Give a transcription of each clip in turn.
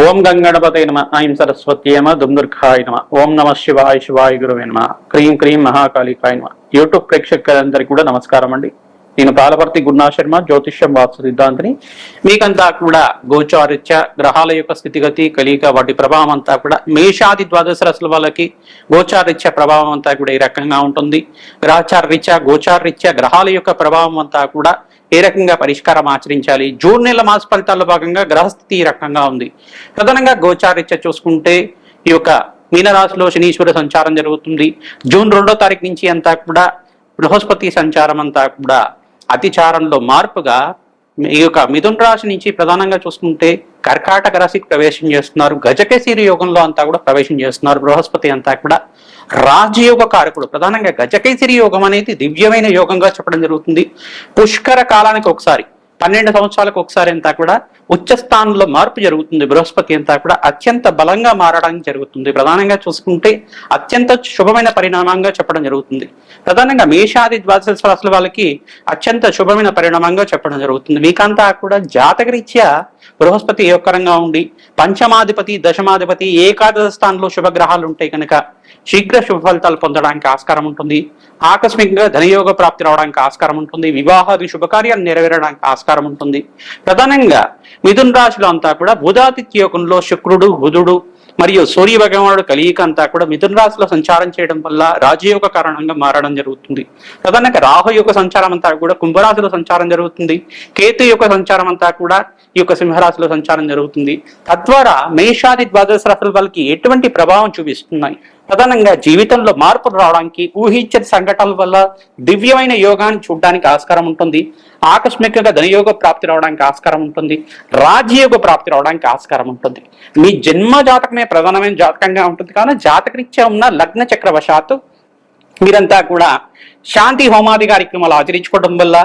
ఓం గంగణపతే నమ ఐం సరస్వత్యే నమ దుందుర్గాయ నమ ఓం నమ శివాయ శివాయ గురువే నమ క్రీం క్రీం మహాకాళికాయ నమ. యూట్యూబ్ ప్రేక్షకులందరికీ కూడా నమస్కారం అండి. నేను పాలపర్తి గురునాథ్ శర్మ, జ్యోతిష్యం వాస్తు సిద్ధాంతిని. మీకంతా కూడా గోచారిత్య గ్రహాల యొక్క స్థితిగతి కలియిక వాటి ప్రభావం అంతా కూడా మేషాది ద్వాదశ రాశుల వాళ్ళకి గోచారిత్య ప్రభావం అంతా కూడా ఈ రకంగా ఉంటుంది. గ్రహచారరీత్యా గోచారరీత్యా గ్రహాల యొక్క ప్రభావం అంతా కూడా ఏ రకంగా పరిష్కారం ఆచరించాలి. జూన్ నెల మాస ఫలితాల్లో భాగంగా గ్రహస్థితి ఈ రకంగా ఉంది. ప్రధానంగా గోచారరీత్యా చూసుకుంటే ఈ యొక్క మీనరాశిలో శనీశ్వర సంచారం జరుగుతుంది. జూన్ 2వ తారీఖు నుంచి అంతా కూడా బృహస్పతి సంచారం అంతా కూడా అతిచారంలో మార్పుగా ఈ యొక్క మిథున రాశి నుంచి ప్రధానంగా చూసుకుంటే కర్కాటక రాశికి ప్రవేశం చేస్తున్నారు. గజకేసరి యోగంలో అంతా కూడా ప్రవేశం చేస్తున్నారు. బృహస్పతి అంతా కూడా రాజయోగ కారకుడు. ప్రధానంగా గజకేసరి యోగం అనేది దివ్యమైన యోగంగా చెప్పడం జరుగుతుంది. పుష్కర కాలానికి ఒకసారి 12 సంవత్సరాలకు ఒకసారి అంతా కూడా ఉచ్చ స్థానంలో మార్పు జరుగుతుంది. బృహస్పతి అంతా కూడా అత్యంత బలంగా మారడానికి జరుగుతుంది. ప్రధానంగా చూసుకుంటే అత్యంత శుభమైన పరిణామంగా చెప్పడం జరుగుతుంది. ప్రధానంగా మేషాది ద్వాదశ రాశుల వాళ్ళకి అత్యంత శుభమైన పరిణామంగా చెప్పడం జరుగుతుంది. మీకంతా కూడా జాతకరీత్యా బృహస్పతి యోగకరంగా ఉండి పంచమాధిపతి దశమాధిపతి ఏకాదశ స్థానంలో శుభగ్రహాలు ఉంటాయి కనుక శీఘ్ర శుభ ఫలితాలు పొందడానికి ఆస్కారం ఉంటుంది. ఆకస్మికంగా ధనయోగ ప్రాప్తి రావడానికి ఆస్కారం ఉంటుంది. వివాహాది శుభకార్యాలు నెరవేరడానికి ఆస్కారం ఉంటుంది. ప్రధానంగా మిథున రాశిలో అంతా కూడా బుధాదిత్య యోగంలో శుక్రుడు బుధుడు మరియు సూర్య భగవానుడు కలియిక అంతా కూడా మిథున రాశిలో సంచారం చేయడం వల్ల రాజయోగ కారణంగా మారడం జరుగుతుంది. ప్రధానంగా రాహు యొక్క సంచారం అంతా కూడా కుంభరాశిలో సంచారం జరుగుతుంది. కేతు యొక్క సంచారం అంతా కూడా ఈ యొక్క సింహరాశిలో సంచారం జరుగుతుంది. తద్వారా మేషాది ద్వాదశ రాశుల వాళ్ళకి ఎటువంటి ప్రభావం చూపిస్తున్నాయి. ప్రధానంగా జీవితంలో మార్పులు రావడానికి ఊహించని సంఘటనల వల్ల దివ్యమైన యోగాన్ని చూడడానికి ఆస్కారం ఉంటుంది. ఆకస్మికంగా ధనయోగ ప్రాప్తి రావడానికి ఆస్కారం ఉంటుంది. రాజయోగ ప్రాప్తి రావడానికి ఆస్కారం ఉంటుంది. మీ జన్మ జాతకమే ప్రధానమైన జాతకంగా ఉంటుంది. కానీ జాతకరీత్యా ఉన్న లగ్న చక్రవశాత్తు మీరంతా కూడా శాంతి హోమాది కార్యక్రమాలు ఆచరించుకోవడం వల్ల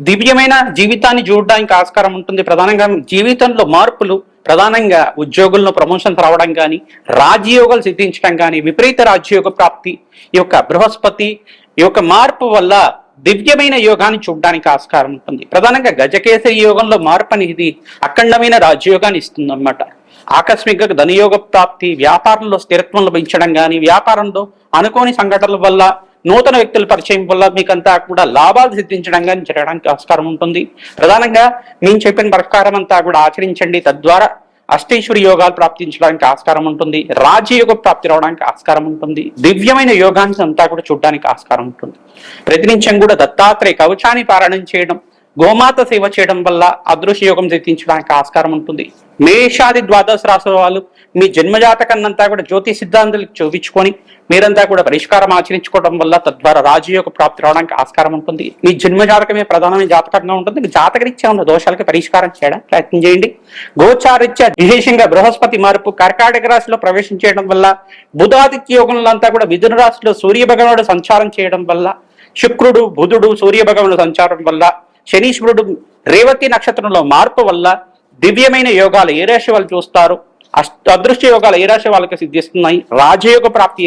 దివ్యమైన జీవితాన్ని చూడడానికి ఆస్కారం ఉంటుంది. ప్రధానంగా జీవితంలో మార్పులు, ప్రధానంగా ఉద్యోగుల్లో ప్రమోషన్స్ రావడం కానీ, రాజయోగాలు సిద్ధించడం కానీ, విపరీత రాజయోగ ప్రాప్తి ఈ యొక్క బృహస్పతి ఈ యొక్క మార్పు వల్ల దివ్యమైన యోగాన్ని చూడడానికి ఆస్కారం ఉంటుంది. ప్రధానంగా గజకేసరి యోగంలో మార్పు అనేది అఖండమైన రాజయోగాన్ని ఇస్తుంది అన్నమాట. ఆకస్మిక ధనయోగ ప్రాప్తి, వ్యాపారంలో స్థిరత్వం లభించడం కానీ, వ్యాపారంలో అనుకోని సంఘటనల వల్ల నూతన వ్యక్తుల పరిచయం వల్ల మీకంతా కూడా లాభాలు సిద్ధించడం కానీ జరగడానికి ఆస్కారం ఉంటుంది. ప్రధానంగా మేము చెప్పిన ప్రకారం అంతా కూడా ఆచరించండి. తద్వారా అష్టైశ్వరి యోగాలు ప్రాప్తించడానికి ఆస్కారం ఉంటుంది. రాజయోగ ప్రాప్తి రావడానికి ఆస్కారం ఉంటుంది. దివ్యమైన యోగాన్ని అంతా కూడా చూడడానికి ఆస్కారం ఉంటుంది. ప్రతినిత్యం కూడా దత్తాత్రేయ కవచాన్ని పారాయణం చేయడం, గోమాత సేవ చేయడం వల్ల అదృశ్య యోగం సిద్ధించడానికి ఆస్కారం ఉంటుంది. మేషాది ద్వాదశ రాశుల వాళ్ళు మీ జన్మజాతకాన్నంతా కూడా జ్యోతి సిద్ధాంతాలకు చూపించుకొని మీరంతా కూడా పరిష్కారం ఆచరించుకోవడం వల్ల తద్వారా రాజయోగ ప్రాప్తి రావడానికి ఆస్కారం ఉంటుంది. మీ జన్మజాతకమే ప్రధానమైన జాతకంగా ఉంటుంది. జాతకరీత్యా ఉన్న దోషాలకి పరిష్కారం చేయడానికి ప్రయత్నం చేయండి. గోచారీత్యా విశేషంగా బృహస్పతి మార్పు కర్కాటక రాశిలో ప్రవేశం చేయడం వల్ల, బుధాదిత్య యోగంలో అంతా కూడా మిథున రాశిలో సూర్య భగవానుడు సంచారం చేయడం వల్ల, శుక్రుడు బుధుడు సూర్య భగవానుడు సంచారం వల్ల, శనీశ్వరుడు రేవతి నక్షత్రంలో మార్పు వల్ల దివ్యమైన యోగాలు ఏ రాశి వాళ్ళు చూస్తారు, అదృశ్య యోగాలు ఏ రాశి వాళ్ళకి సిద్ధిస్తున్నాయి, రాజయోగ ప్రాప్తి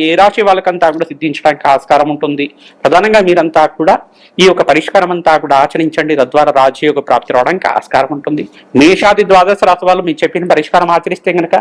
ఏ రాశి వాళ్ళకంతా కూడా సిద్ధించడానికి ఆస్కారం ఉంటుంది. ప్రధానంగా మీరంతా కూడా ఈ యొక్క పరిష్కారం అంతా కూడా ఆచరించండి. తద్వారా రాజయోగ ప్రాప్తి రావడానికి ఆస్కారం ఉంటుంది. మేషాది ద్వాదశ రాశి వాళ్ళు మీరు చెప్పిన పరిష్కారం ఆచరిస్తే కనుక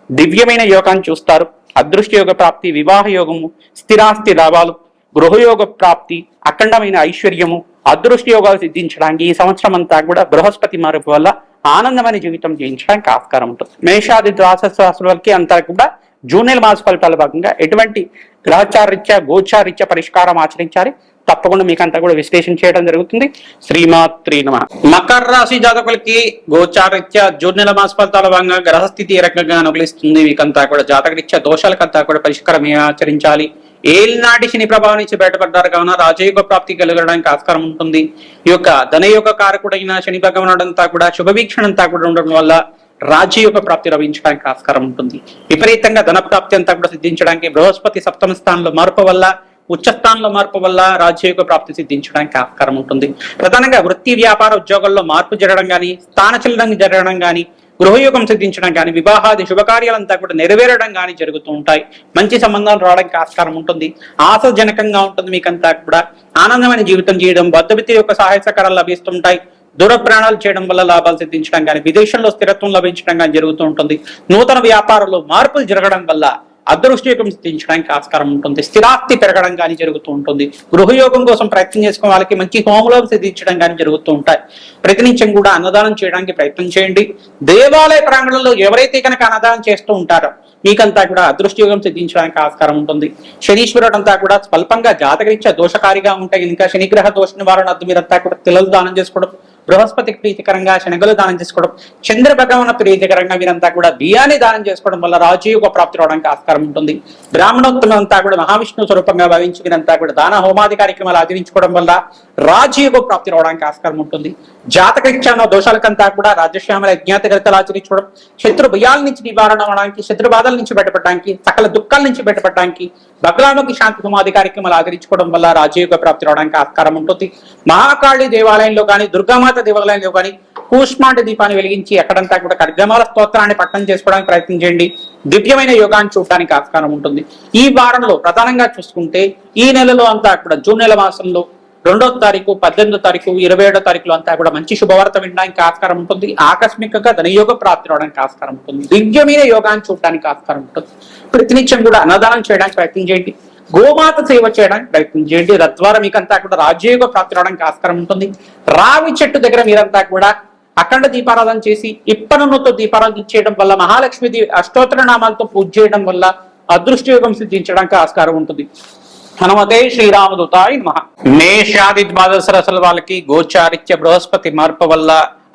దివ్యమైన యోగాన్ని చూస్తారు. అదృశ్య యోగ ప్రాప్తి, వివాహ యోగము, స్థిరాస్తి లాభాలు, గృహయోగ ప్రాప్తి, అఖండమైన ఐశ్వర్యము, అదృష్ట యోగాలు సిద్ధించడానికి ఈ సంవత్సరం అంతా కూడా బృహస్పతి మార్పు వల్ల ఆనందమైన జీవితం జీవించడానికి ఆస్కారం ఉంటుంది. మేషాది ద్వాదశ రాశుల వాళ్ళకి అంతా కూడా జూన్ నెల మాస ఫలితాల భాగంగా ఎటువంటి గ్రహచారీత్యా గోచారీత్యా పరిష్కారం ఆచరించాలి తప్పకుండా మీకంతా కూడా విశ్లేషణ చేయడం జరుగుతుంది. శ్రీమాత్రి నమః. మకర రాశి జాతకులకి గోచారీత్యా జూన్ నెల మాస ఫలితాల భాగంగా గ్రహస్థితి ఏ రకంగా అనుకూలిస్తుంది. మీకంతా కూడా జాతకరీత్యా దోషాలకంతా కూడా పరిష్కారం ఆచరించాలి. ఏలినాటి శని ప్రభావం నుంచి బయటపడ్డారు కావున రాజయోగ ప్రాప్తి కలగడానికి ఆస్కారం ఉంటుంది. ఈ యొక్క ధనయోగ కారకుడైన శని భగవానుడు అంతా కూడా శుభవీక్షణ అంతా కూడా ఉండడం వల్ల రాజయోగ ప్రాప్తి లభించడానికి ఆస్కారం ఉంటుంది. విపరీతంగా ధన ప్రాప్తి అంతా కూడా సిద్ధించడానికి బృహస్పతి సప్తమ స్థానంలో మార్పు వల్ల, ఉచ్చ స్థానంలో మార్పు వల్ల రాజయోగ ప్రాప్తి సిద్ధించడానికి ఆస్కారం ఉంటుంది. ప్రధానంగా వృత్తి వ్యాపార ఉద్యోగాల్లో మార్పు జరగడం కానీ, స్థానచలనం జరగడం కానీ, గృహయోగం సిద్ధించడం కానీ, వివాహాది శుభకార్యాలంతా కూడా నెరవేరడం కానీ జరుగుతూ ఉంటాయి. మంచి సంబంధాలు రావడానికి ఆస్కారం ఉంటుంది. ఆశాజనకంగా ఉంటుంది. మీకంతా కూడా ఆనందమైన జీవితం చేయడం, బద్ధవిత్తి యొక్క సహాయ సహకారాలు లభిస్తుంటాయి. దూర ప్రయాణాలు చేయడం వల్ల లాభాలు సిద్ధించడం కానీ, విదేశంలో స్థిరత్వం లభించడం కానీ జరుగుతూ ఉంటుంది. నూతన వ్యాపారంలో మార్పులు జరగడం వల్ల అదృష్టయోగం సిద్ధించడానికి ఆస్కారం ఉంటుంది. స్థిరాస్తి పెరగడం కానీ జరుగుతూ ఉంటుంది. గృహయోగం కోసం ప్రయత్నం చేసుకునే వాళ్ళకి మంచి హోమలోకం సిద్ధించడం కానీ జరుగుతూ ఉంటాయి. ప్రతినిత్యం కూడా అన్నదానం చేయడానికి ప్రయత్నం చేయండి. దేవాలయ ప్రాంగణంలో ఎవరైతే కనుక అన్నదానం చేస్తూ ఉంటారో మీకంతా కూడా అదృష్టయోగం సిద్ధించడానికి ఆస్కారం ఉంటుంది. శనీశ్వరుడు అంతా కూడా స్వల్పంగా జాతకరీత్యా దోషకారిగా ఉంటాయి. ఇంకా శనిగ్రహ దోష నివారణ మీరంతా కూడా తిలలు దానం చేసుకోవడం, బృహస్పతికి ప్రీతికరంగా శనగలు దానం చేసుకోవడం, చంద్ర భగవాన్ ప్రీతికరంగా వీరంతా కూడా బియ్యాన్ని దానం చేసుకోవడం వల్ల రాజయోగ ప్రాప్తి రావడానికి ఆస్కారం ఉంటుంది. బ్రాహ్మణోత్తమం అంతా కూడా మహావిష్ణు స్వరూపంగా భావించి వీరంతా కూడా దాన హోమాది కార్యక్రమాలు ఆచరించుకోవడం వల్ల రాజయోగ ప్రాప్తి రావడానికి ఆస్కారం ఉంటుంది. జాతకరీత్యా దోషాలకంతా కూడా రాజశ్యామల యజ్ఞాతగతలు ఆచరించుకోవడం, శత్రు భయాల నుంచి నివారణ అవడానికి, శత్రు బాధల నుంచి బయటపడడానికి, సకల దుఃఖాల నుంచి బయటపడడానికి బగ్లాముఖి శాంతి హోమాది కార్యక్రమాలు ఆచరించుకోవడం వల్ల రాజయోగ ప్రాప్తి రావడానికి ఆస్కారం ఉంటుంది. మహాకాళి దేవాలయంలో కానీ, దుర్గామాత దేవాలయంలో కానీ కూష్మాండ దీపాన్ని వెలిగించి అక్కడంతా కూడా ఖడ్గమాల స్తోత్రాన్ని పఠనం చేసుకోవడానికి ప్రయత్నం చేయండి. దివ్యమైన యోగాన్ని చూడడానికి ఆస్కారం ఉంటుంది. ఈ వారంలో ప్రధానంగా చూసుకుంటే ఈ నెలలో అంతా కూడా జూన్ నెల మాసంలో 2వ తారీఖు, 18వ తారీఖు, 27వ తారీఖులో అంతా కూడా మంచి శుభవార్త వినడానికి ఆస్కారం ఉంటుంది. ఆకస్మికంగా ధనయోగ ప్రాప్తి రావడానికి ఆస్కారం ఉంటుంది. దివ్యమైన యోగాన్ని చూడడానికి ఆస్కారం ఉంటుంది. ప్రతినిత్యం కూడా అన్నదానం చేయడానికి ప్రయత్నం చేయండి. గోమాత సేవ చేయడానికి ప్రయత్నం చేయండి. తద్వారా మీకంతా కూడా రాజయోగ ప్రాప్తి రావడానికి ఆస్కారం ఉంటుంది. రావి చెట్టు దగ్గర మీరంతా కూడా అఖండ దీపారాధన చేసి ఇప్పనతో దీపారాధన చేయడం వల్ల, మహాలక్ష్మి అష్టోత్తర నామాలతో పూజ చేయడం వల్ల అదృష్టయోగం సిద్ధించడానికి ఆస్కారం ఉంటుంది. హనుమతే శ్రీరామదూతాయ నమః. మేషాది ద్వాదశ రాశుల వాళ్ళకి గోచారిత్య బృహస్పతి మార్పు వల్ల,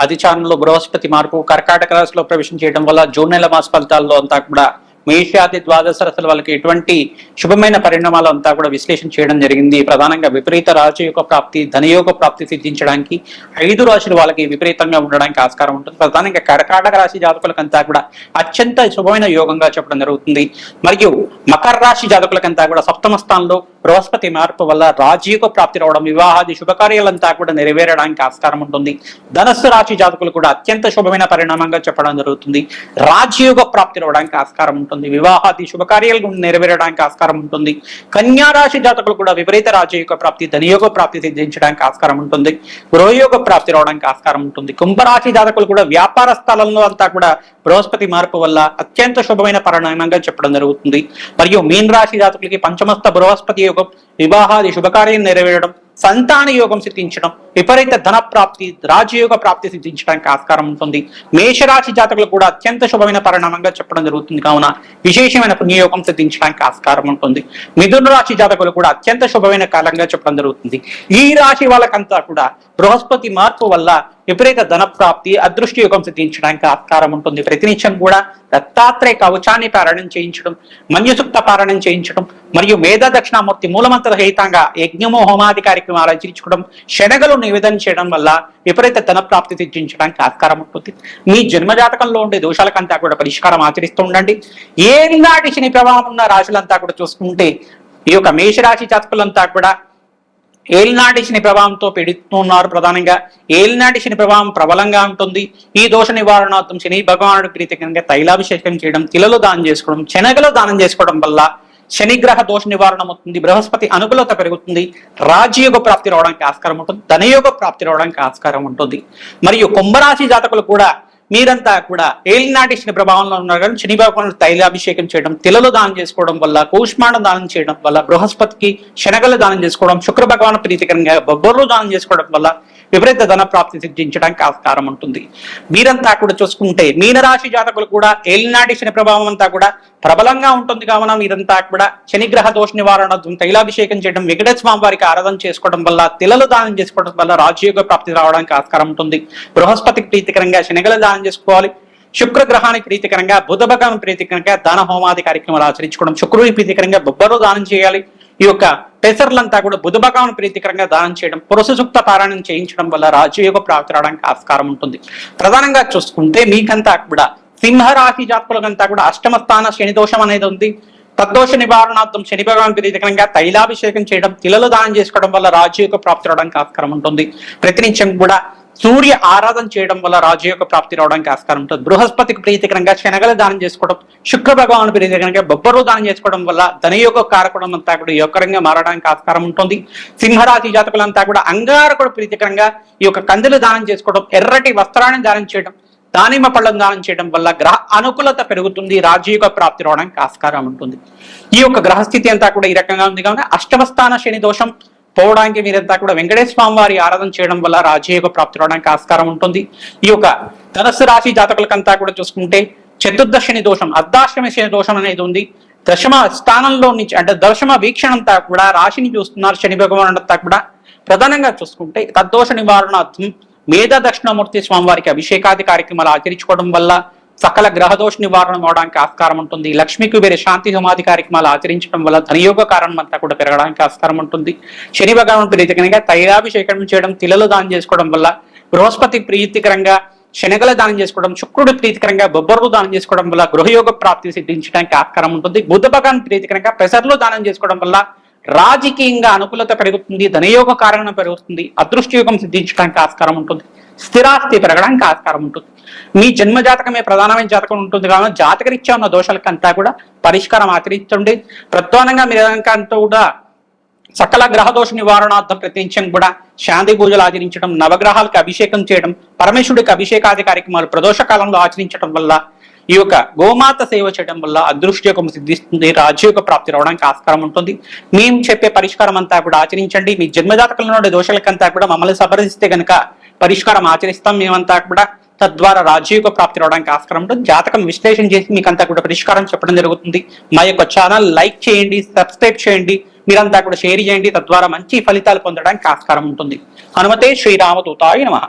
అధిచారంలో బృహస్పతి మార్పు కర్కాటక రాశిలో ప్రవేశం చేయడం వల్ల జూన్ నెల మాస ఫలితాల్లో అంతా కూడా మేషాది ద్వాదశ రాశుల వాళ్ళకి ఎటువంటి శుభమైన పరిణామాలు అంతా కూడా విశ్లేషణ చేయడం జరిగింది. ప్రధానంగా విపరీత రాజయోగ ప్రాప్తి, ధనయోగ ప్రాప్తి సిద్ధించడానికి 5 రాశులు వాళ్ళకి విపరీతంగా ఉండడానికి ఆస్కారం ఉంటుంది. ప్రధానంగా కర్కాటక రాశి జాతకులకంతా కూడా అత్యంత శుభమైన యోగంగా చెప్పడం జరుగుతుంది. మరియు మకర రాశి జాతకులకంతా కూడా సప్తమ స్థానంలో బృహస్పతి మార్పు వల్ల రాజయోగ ప్రాప్తి రావడం, వివాహాది శుభకార్యాలంతా కూడా నెరవేరడానికి ఆస్కారం ఉంటుంది. ధనస్సు రాశి జాతకులు కూడా అత్యంత శుభమైన పరిణామంగా చెప్పడం జరుగుతుంది. రాజయోగ ప్రాప్తి రావడానికి ఆస్కారం ఉంటుంది. వివాహాది శుభకార్యాలు నెరవేరడానికి ఆస్కారం ఉంటుంది. కన్యా రాశి జాతకులు కూడా విపరీత రాజయోగ ప్రాప్తి, ధనయోగ ప్రాప్తి సిద్ధించడానికి ఆస్కారం ఉంటుంది. గృహయోగ ప్రాప్తి రావడానికి ఆస్కారం ఉంటుంది. కుంభరాశి జాతకులు కూడా వ్యాపార స్థలంలో అంతా కూడా బృహస్పతి మార్పు వల్ల అత్యంత శుభమైన పరిణామంగా చెప్పడం జరుగుతుంది. మరియు మీన రాశి జాతకులకి పంచమస్థ బృహస్పతి యోగం, వివాహాది శుభకార్యం నెరవేరడం, సంతాన యోగం సిద్ధించడం, విపరీత ధన ప్రాప్తి, రాజయోగ ప్రాప్తి సిద్ధించడానికి ఆస్కారం ఉంటుంది. మేషరాశి జాతకులు కూడా అత్యంత శుభమైన పరిణామంగా చెప్పడం జరుగుతుంది. కావున విశేషమైన పుణ్యయోగం సిద్ధించడానికి ఆస్కారం ఉంటుంది. మిథున రాశి జాతకులు కూడా అత్యంత శుభమైన కాలంగా చెప్పడం జరుగుతుంది. ఈ రాశి వాళ్ళకంతా కూడా బృహస్పతి మార్పు వల్ల విపరీత ధన ప్రాప్తి, అదృష్ట యోగం సిద్ధించడానికి ఆస్కారం ఉంటుంది. ప్రతినిత్యం కూడా దత్తాత్రేయ కవచాన్ని పారాయణం చేయించడం, మన్యసూక్త పారాయణం చేయించడం, మరియు మేధ దక్షిణామూర్తి మూలమంత్ర రహితంగా యజ్ఞమో హోమాది కార్యక్రమాలు ఆచరించుకోవడం, శనగలు నివేదన చేయడం వల్ల విపరీత ధన ప్రాప్తి సిద్ధించడానికి ఆస్కారం ఉంటుంది. మీ జన్మజాతకంలో ఉండే దోషాలకంతా కూడా పరిష్కారం ఆచరిస్తూ ఉండండి. ఏనాటి శని ప్రభావం ఉన్న రాశులంతా కూడా చూసుకుంటే ఈ యొక్క మేషరాశి జాతకులంతా కూడా ఏలినాటి శని ప్రభావంతో పీడిస్తున్నారు. ప్రధానంగా ఏలినాటి శని ప్రభావం ప్రబలంగా ఉంటుంది. ఈ దోష నివారణార్థం శని భగవానుడి ప్రీతికరంగా తైలాభిషేకం చేయడం, తిలలు దానం చేసుకోవడం, శనగలు దానం చేసుకోవడం వల్ల శనిగ్రహ దోష నివారణ అవుతుంది. బృహస్పతి అనుకూలత పెరుగుతుంది. రాజయోగ ప్రాప్తి రావడానికి ఆస్కారం ఉంటుంది. ధనయోగ ప్రాప్తి రావడానికి ఆస్కారం ఉంటుంది. మరియు కుంభరాశి జాతకులు కూడా మీరంతా కూడా ఏలినాటి శని ప్రభావంలో ఉన్నారు కానీ శని భగవానుడు తైలాభిషేకం చేయడం, తిలలు దానం చేసుకోవడం వల్ల, కూష్మాండం దానం చేయడం వల్ల, బృహస్పతికి శనగలు దానం చేసుకోవడం, శుక్ర భగవాను ప్రీతికరంగా బొబ్బర్లు దానం చేసుకోవడం వల్ల విపరీత ధన ప్రాప్తి సిద్ధించడానికి ఆస్కారం ఉంటుంది. మీరంతా కూడా చూసుకుంటే మీనరాశి జాతకులు కూడా ఏలినాటి శని ప్రభావం అంతా కూడా ప్రబలంగా ఉంటుంది. కావున మీరంతా కూడా శనిగ్రహ దోష నివారణ తైలాభిషేకం చేయడం, వెంకటేశ్వర స్వామి వారికి ఆరాధన చేసుకోవడం వల్ల, తిలలు దానం చేసుకోవడం వల్ల రాజయోగ ప్రాప్తి రావడానికి ఆస్కారం ఉంటుంది. బృహస్పతికి ప్రీతికరంగా శనగలు దానం చేసుకోవాలి. శుక్రగ్రహానికి ప్రీతికరంగా, బుధ భగవాన్ ప్రీతికరంగా దాన హోమాది కార్యక్రమాలు ఆచరించుకోవడం, శుక్రుడి ప్రీతికరంగా బొబ్బరు దానం చేయాలి. ఈ యొక్క పెసర్లంతా కూడా బుధ భగవాన్ ప్రీతికరంగా దానం చేయడం, పురుష సూక్త పారాయణం చేయించడం వల్ల రాజయోగ ప్రాప్తి రావడానికి ఆస్కారం ఉంటుంది. ప్రధానంగా చూసుకుంటే మీకంతా కూడా సింహరాశి జాతకులకంతా కూడా అష్టమ స్థాన శని దోషం అనేది ఉంది. తద్దోష నివారణార్థం శని భగవాన్ ప్రీతికరంగా తైలాభిషేకం చేయడం, తిలలు దానం చేసుకోవడం వల్ల రాజయోగ ప్రాప్తి రావడానికి ఆస్కారం ఉంటుంది. ప్రతినిత్యం కూడా సూర్య ఆరాధన చేయడం వల్ల రాజయోగ ప్రాప్తి రావడానికి ఆస్కారం ఉంటుంది. బృహస్పతికి ప్రీతికరంగా శనగలు దానం చేసుకోవడం, శుక్ర భగవాను ప్రీతికరంగా బొబ్బరు దానం చేసుకోవడం వల్ల ధనయోగ కారకుడం అంతా కూడా యోగకరంగా మారడానికి ఆస్కారం ఉంటుంది. సింహరాశి జాతకులంతా కూడా అంగారకుడు ప్రీతికరంగా ఈ యొక్క కందులు దానం చేసుకోవడం, ఎర్రటి వస్త్రాన్ని దానం చేయడం, దానిమ్మ పళ్ళను దానం చేయడం వల్ల గ్రహ అనుకూలత పెరుగుతుంది, రాజయోగ ప్రాప్తి రావడానికి ఆస్కారం ఉంటుంది. ఈ యొక్క గ్రహస్థితి అంతా కూడా ఈ రకంగా ఉంది కావున అష్టమ స్థాన శని దోషం పోవడానికి మీరంతా కూడా వెంకటేశ్వర స్వామి వారి ఆరాధన చేయడం వల్ల రాజయోగ ప్రాప్తి రావడానికి ఆస్కారం ఉంటుంది. ఈ యొక్క ధనుస్సు రాశి జాతకులకంతా కూడా చూసుకుంటే చతుర్దశ శని దోషం, అర్ధాష్టమి శని దోషం అనేది ఉంది. దశమ స్థానంలో నుంచి అంటే దశమ వీక్షణ అంతా కూడా రాశిని చూస్తున్నారు శని భగవానుడు అంతా కూడా. ప్రధానంగా చూసుకుంటే తద్దోష నివారణార్థం మేధ దక్షిణామూర్తి స్వామివారికి అభిషేకాది కార్యక్రమాలు ఆచరించుకోవడం వల్ల సకల గ్రహదోష నివారణ అవడానికి ఆస్కారం ఉంటుంది. లక్ష్మికి వేరే శాంతి సమాధి కార్యక్రమాలు ఆచరించడం వల్ల ధనయోగ కారణం అంతా కూడా పెరగడానికి ఆస్కారం ఉంటుంది. శని భగవాన్ ప్రీతికరంగా తైలాభిషేకం చేయడం, తిలలు దానం చేసుకోవడం వల్ల, బృహస్పతి ప్రీతికరంగా శనగల దానం చేసుకోవడం, శుక్రుడు ప్రీతికరంగా బొబ్బరు దానం చేసుకోవడం వల్ల గృహయోగ ప్రాప్తి సిద్ధించడానికి ఆస్కారం ఉంటుంది. బుధ భగవాన్ ప్రీతికరంగా పెసర్లు దానం చేసుకోవడం వల్ల రాజకీయంగా అనుకూలత పెరుగుతుంది, ధనయోగ కారణం పెరుగుతుంది, అదృష్టయోగం సిద్ధించడానికి ఆస్కారం ఉంటుంది, స్థిరాస్తి పెరగడానికి ఆస్కారం ఉంటుంది. మీ జన్మ జాతకమే ప్రధానమైన జాతకం ఉంటుంది కాబట్టి జాతకరీత్యా ఉన్న దోషాలకంతా కూడా పరిష్కారం ఆచరించండి. ప్రధానంగా మీరు అంతా కూడా సకల గ్రహదోష నివారణార్థం ప్రత్యేకం కూడా శాంతి పూజలు ఆచరించడం, నవగ్రహాలకు అభిషేకం చేయడం, పరమేశ్వరుడికి అభిషేకాది కార్యక్రమాలు ప్రదోష కాలంలో ఆచరించడం వల్ల, ఈ యొక్క గోమాత సేవ చేయడం వల్ల అదృష్టయోగం సిద్ధిస్తుంది, రాజయోగ ప్రాప్తి రావడానికి ఆస్కారం ఉంటుంది. మేము చెప్పే పరిష్కారం అంతా కూడా ఆచరించండి. మీ జన్మజాతకంలో ఉండే దోషాలకంతా కూడా మమ్మల్ని సంప్రదిస్తే కనుక పరిష్కారం ఆచరిస్తాం మేమంతా కూడా. తద్వారా రాజయోగ ప్రాప్తి రావడానికి ఆస్కారం ఉంటుంది. జాతకం విశ్లేషణ చేసి మీకు అంతా కూడా పరిష్కారం చెప్పడం జరుగుతుంది. మా యొక్క ఛానల్ లైక్ చేయండి, సబ్స్క్రైబ్ చేయండి, మీరంతా కూడా షేర్ చేయండి. తద్వారా మంచి ఫలితాలు పొందడానికి ఆస్కారం ఉంటుంది. హనుమతే శ్రీరామదూతాయ నమః.